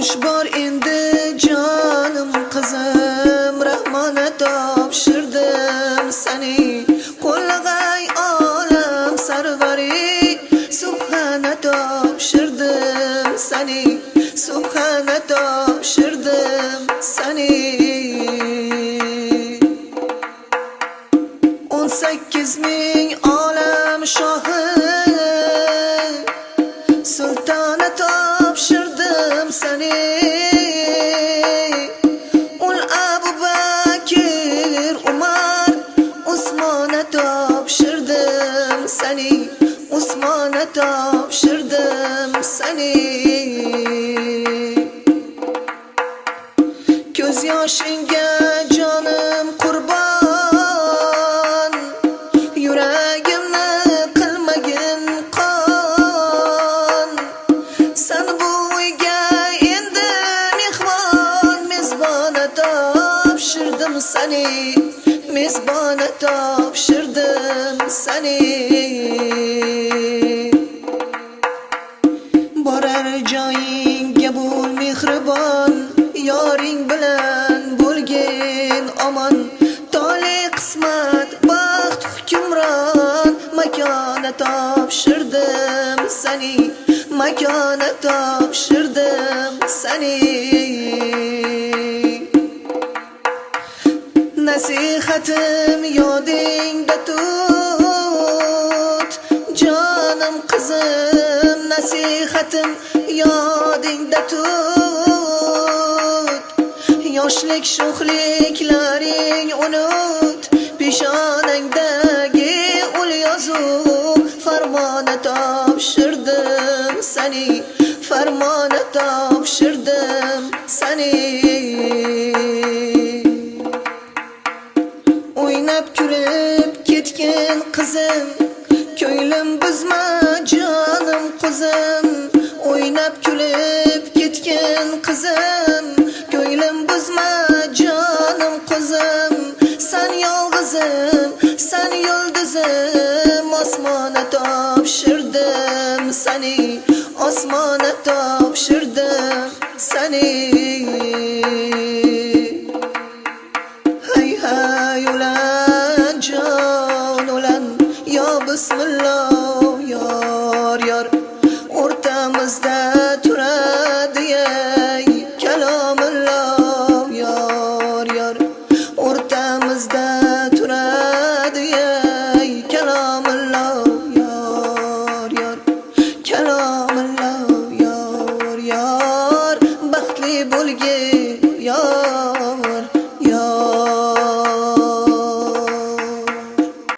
Xo'sh bor endi jonim qizim, rahmona topshirdim seni. Qo'llag'ay olam sarvari, subhana topshirdim seni. Subhana topshirdim seni. 18 ming olam shohi, sultona topshirdim seni. Ul Abu Bakir, Umar, Usmona topshirdim seni. Usmona topshirdim seni. Ko'z yoshingga jonim qurbon, yuragimni qilmagin qon. Sen bu uyga endi mehmon, mezbona topshirdim seni. Mezbona topshirdim seni. Borar joyingga bo'l mehribon, yoring bilan bo'lgin omon. Tole qismat baxt hukmron, makona topshirdim seni. Makona topshirdim seni. Nasihatim yodingda tut, jonim qizim, nasihatim yodingda tut. Yoshlik sho'xliklaring unut, peshonangdagi ul yozuv, farmona topshirdim seni. Farmona topshirdim seni. O'ynab kulib ketgan qizim, ko'nglim buzma jonim qizim. O'ynab kulib ketgan qizim, ko'nglim buzma jonim qizim. Sen yolg'izim, sen yulduzim, osmona topshirdim seni. Osmona topshirdim seni. Hay hay ulan jon ulan, yo bismillah yor yor. O'rtamizda turadi ey kalomilloh yor yor. O'rtamizda turadi ey kalomilloh yor yor. Kalomilloh yor yor. Baxtli bo'lgin